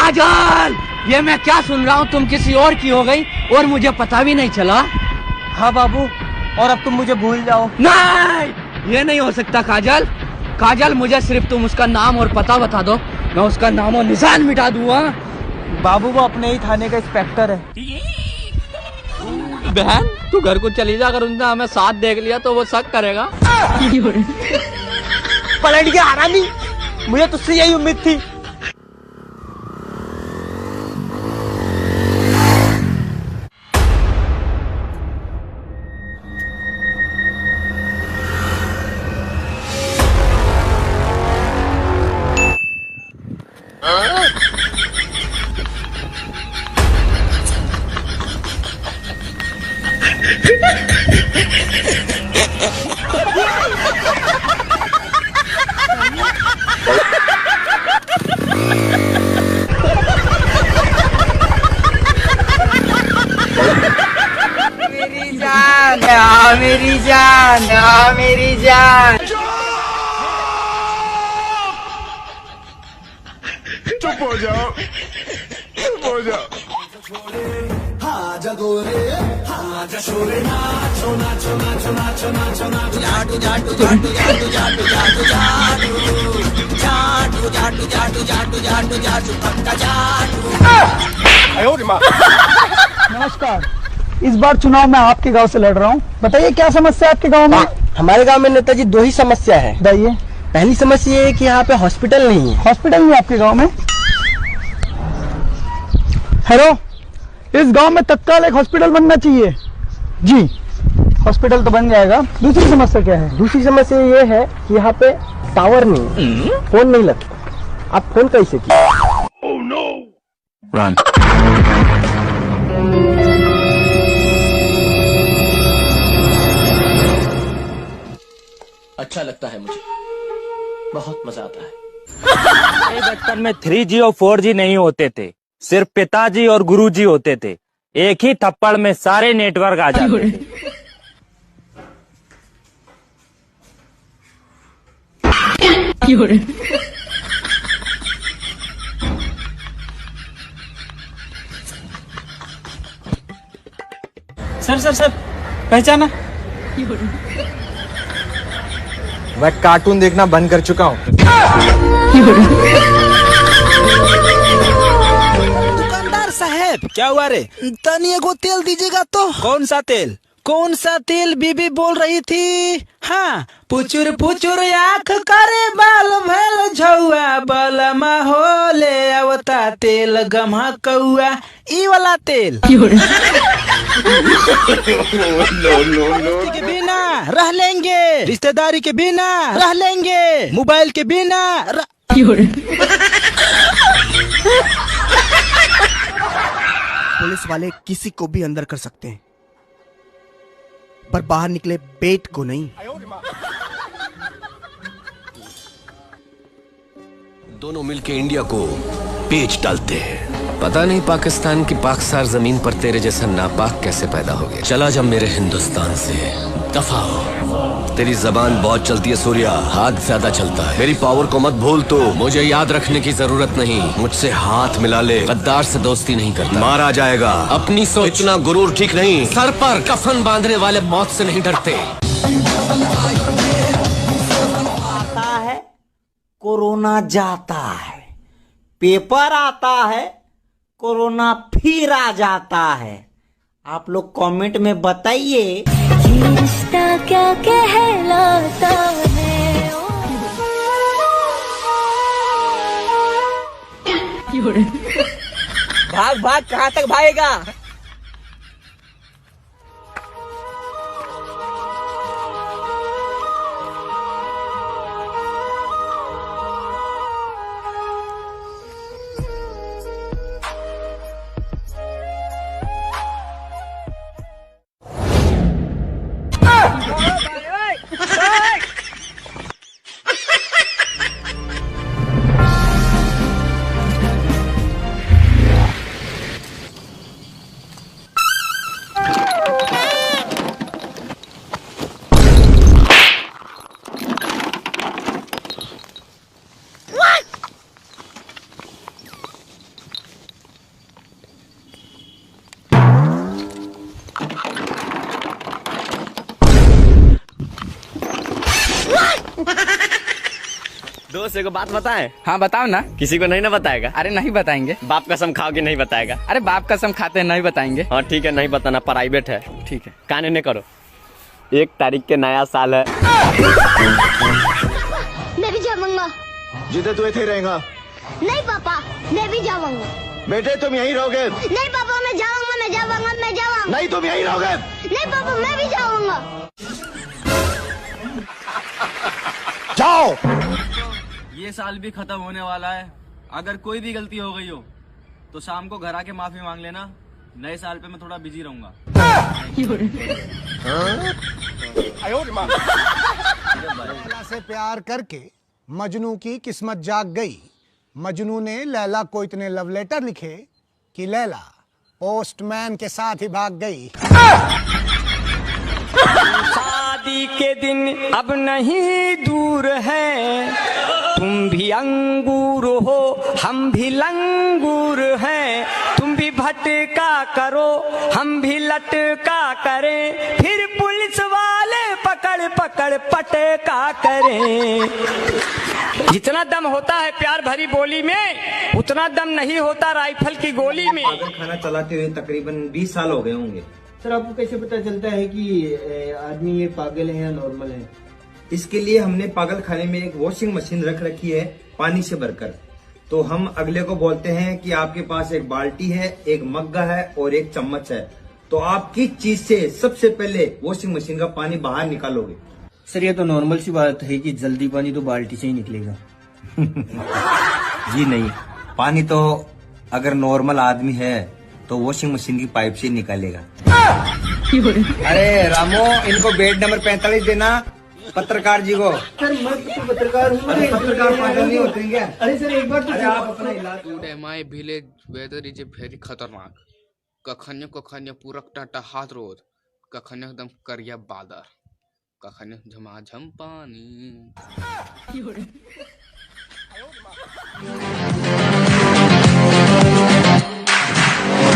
काजल, ये मैं क्या सुन रहा हूँ? तुम किसी और की हो गई और मुझे पता भी नहीं चला। हाँ बाबू, और अब तुम मुझे भूल जाओ। नहीं, ये नहीं हो सकता काजल। काजल, मुझे सिर्फ तुम उसका नाम और पता बता दो, मैं उसका नाम और निशान मिटा दूंगा। बाबू वो अपने ही थाने का इंस्पेक्टर है। बहन, तू घर को चली जा, अगर उसने हमें साथ देख लिया तो वो शक करेगा। पलट गया हरामी, मुझे तुझसे यही उम्मीद थी। मेरी जान, मेरी जान। चुप हो जाओ, चुप हो जाओ। हाजा गोरे, हाजा शोरे, नाचो नाचो नाचो नाचो नाचो नाचो, जाटू जाटू जाटू जाटू जाटू जाटू जाटू जाटू जाटू जाटू जाटू जाटू जाटू पक्का जाटू। नमस्कार, इस बार चुनाव मैं आपके गांव से लड़ रहा हूं। बताइए क्या समस्या है आपके गांव में? हमारे गांव में नेताजी दो ही समस्या है। बताइए। पहली समस्या ये है कि यहाँ पे हॉस्पिटल नहीं है। हॉस्पिटल नहीं है आपके गांव में? हेलो, इस गांव में तत्काल एक हॉस्पिटल बनना चाहिए। जी, हॉस्पिटल तो बन जाएगा। दूसरी समस्या क्या है? दूसरी समस्या ये है कि यहाँ पे टावर नहीं है, फोन नहीं लगता। आप फोन कैसे किए? Oh no! Run. अच्छा लगता है मुझे, बहुत मजा आता है। बचपन में 3G और 4G नहीं होते थे, सिर्फ पिताजी और गुरुजी होते थे। एक ही थप्पड़ में सारे नेटवर्क आ जाते थे। सर सर सर, पहचाना? मैं कार्टून देखना बंद कर चुका हूँ। दुकानदार साहब, क्या हुआ रे? तनिए को तेल दीजिएगा तो। कौन सा तेल? कौन सा तेल? बीबी बोल रही थी। हाँ, पुचुर पुचुर आँख करे बाल भैल झौआ, बलमा हो ले आवता तेल गम्हा कौआ, ई वाला तेल। दोस्ती के बिना रह लेंगे, रिश्तेदारी के बिना रह लेंगे, मोबाइल के बिना पुलिस वाले किसी को भी अंदर कर सकते हैं, पर बाहर निकले पेट को नहीं। दोनों मिलके इंडिया को पेच डालते हैं। पता नहीं पाकिस्तान की पाकसार जमीन पर तेरे जैसा नापाक कैसे पैदा हो गया। चला जब मेरे हिंदुस्तान से, दफा हो। तेरी जबान बहुत चलती है सूर्या, हाथ ज्यादा चलता है। मेरी पावर को मत भूल तू, मुझे याद रखने की जरूरत नहीं। मुझसे हाथ मिला ले, गद्दार से दोस्ती नहीं करता, मारा जाएगा। अपनी सोच, इतना गुरूर ठीक नहीं। सर पर कफन बांधने वाले मौत से नहीं डरते। आता है, कोरोना जाता है, पेपर आता है, कोरोना फिर आ जाता है। आप लोग कमेंट में बताइए, ये रिश्ता क्या कहलाता है। भाग भाग, कहाँ तक भागेगा? दोस्त एक बात बताएं? हाँ बताओ ना। किसी को नहीं ना बताएगा? अरे नहीं बताएंगे। बाप कसम खाओ कि नहीं बताएगा? अरे बाप कसम खाते हैं नहीं बताएंगे। हाँ ठीक है, नहीं बताना, प्राइवेट है। ठीक है, काने ने करो। 1 तारीख के नया साल है। मैं भी जाऊंगा। जिधर तू इथे रहेगा? नहीं पापा, मैं भी जाऊंगा। बेटे तुम यहीं रहोगे? नहीं पापा, मैं जाऊंगा, मैं जाऊंगा, मैं जाऊंगा। नहीं तुम यहीं रहोगे? नहीं पापा, मैं भी जाऊंगा। जाओ। ये साल भी खत्म होने वाला है। अगर कोई भी गलती हो गई हो तो शाम को घर आके माफी मांग लेना। नए साल पे मैं थोड़ा बिजी रहूंगा। लैला से प्यार करके मजनू की किस्मत जाग गई। मजनू ने लैला को इतने लव लेटर लिखे कि लैला पोस्टमैन के साथ ही भाग गई। शादी के दिन अब नहीं दूर है, तुम भी अंगूर हो हम भी लंगूर हैं, तुम भी भटका करो हम भी लटका करें, फिर पुलिस वाले पकड़ पकड़ पटका करें। जितना दम होता है प्यार भरी बोली में, उतना दम नहीं होता राइफल की गोली में। खाना चलाते हुए तकरीबन 20 साल हो गए होंगे। सर आपको कैसे पता चलता है कि आदमी ये पागल है या नॉर्मल है? इसके लिए हमने पागल खाने में एक वॉशिंग मशीन रख रखी है पानी से भरकर। तो हम अगले को बोलते हैं कि आपके पास एक बाल्टी है, एक मग्गा है और एक चम्मच है, तो आप किस चीज से सबसे पहले वॉशिंग मशीन का पानी बाहर निकालोगे? सर ये तो नॉर्मल सी बात है कि जल्दी पानी तो बाल्टी से ही निकलेगा। जी नहीं, पानी तो अगर नॉर्मल आदमी है तो वॉशिंग मशीन की पाइप से निकालेगा। अरे रामो, इनको बेड नंबर 45 देना पत्रकार जी को। सर मैं तो पत्रकार हूँ। पत्रकार पागल नहीं होते क्या? अरे सर एक बार तो आप अपना इलाज। Today my village weather is very खतरनाक। कखन्य पूरक टाटा हाथ रोड, कखन्य एकदम करिया बादर, कखन्य झमाझम पानी।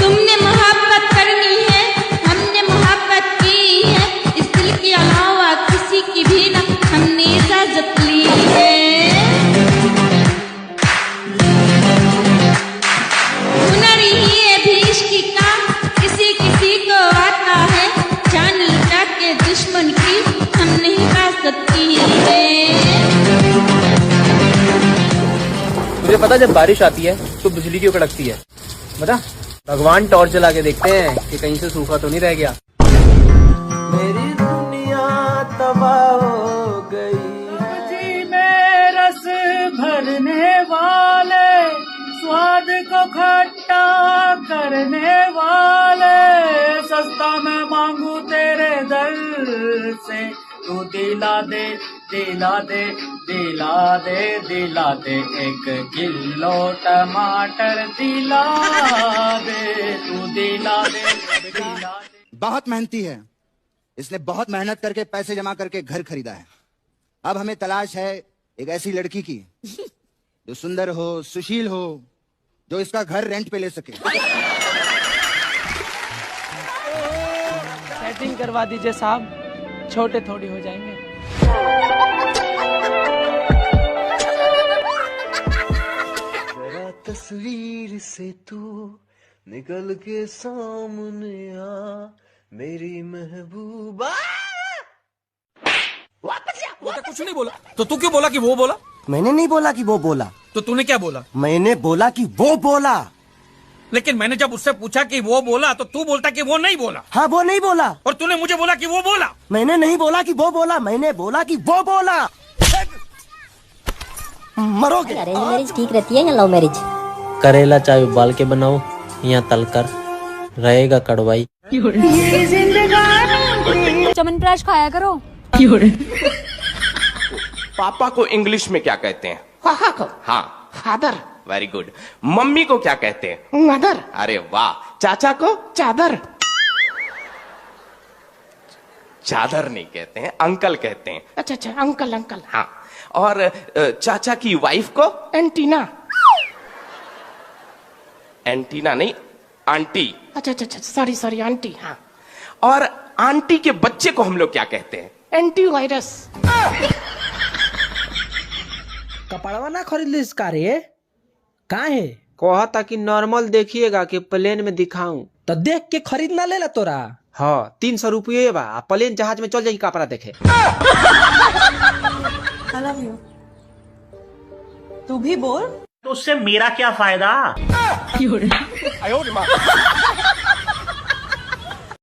तुमने मोहब्बत करनी है, हमने मोहब्बत की है, इस दिल के अलावा किसी की भी ना हमने इजाजत ली है। हुनर ही है भी इश्क का, किसी किसी को आता है, जान लुटा के दुश्मन की हमने हिफाजत की है। मुझे पता जब बारिश आती है तो बिजली क्यों कड़कती है? बता। भगवान टॉर्च जला के देखते हैं कि कहीं से सूखा तो नहीं रह गया। मेरी दुनिया तबाह हो गई, सब्जी में रस भरने वाले, स्वाद को खट्टा करने वाले, सस्ता मैं मांगू तेरे दर से, तू दिला दे दिला दे दिला दे दिला दे, 1 किलो टमाटर दिला दे, तू दिला दे दिला दे। बहुत मेहनती है, इसने बहुत मेहनत करके पैसे जमा करके घर खरीदा है। अब हमें तलाश है एक ऐसी लड़की की जो सुंदर हो, सुशील हो, जो इसका घर रेंट पे ले सके। सेटिंग करवा दीजिए साहब, छोटे थोड़ी हो जाएंगे। जरा तस्वीर से तू निकल के सामने आ, मेरी महबूबा। कुछ नहीं बोला तो तू क्यों बोला कि वो बोला? मैंने नहीं बोला कि वो बोला। तो तूने क्या बोला? मैंने बोला कि वो बोला। लेकिन मैंने जब उससे पूछा कि वो बोला तो तू बोलता कि वो नहीं बोला। हाँ वो नहीं बोला। और तूने मुझे बोला कि वो बोला। मैंने नहीं बोला कि वो बोला, मैंने बोला कि वो बोला। मरोगे। अरेंज मैरिज ठीक रहती है या लव मैरिज? करेला चाय उबाल के बनाओ या तलकर, रहेगा कड़वाई। चमनप्राश खाया करो। पापा को इंग्लिश में क्या कहते हैं? हाँ, फादर। Very good. मम्मी को क्या कहते हैं? मदर। अरे वाह। चाचा को? चादर। चादर नहीं कहते हैं, अंकल कहते हैं। अच्छा अच्छा, अंकल अंकल। हाँ। और चाचा की वाइफ को? एंटीना। एंटीना नहीं, आंटी। अच्छा अच्छा अच्छा, सॉरी सॉरी, आंटी। हाँ। और आंटी के बच्चे को हम लोग क्या कहते हैं? Antivirus. कपड़वा ना खरीद ली इसका रे? कहाँ है? कहा था कि नॉर्मल देखिएगा कि प्लेन में दिखाऊं। तो देख के खरीद ना ले ला तोरा। हाँ 300 रुपये बा, प्लेन जहाज में चल जाएगी कपड़ा देखे। I love you. तू भी बोल। तो उससे मेरा क्या फायदा?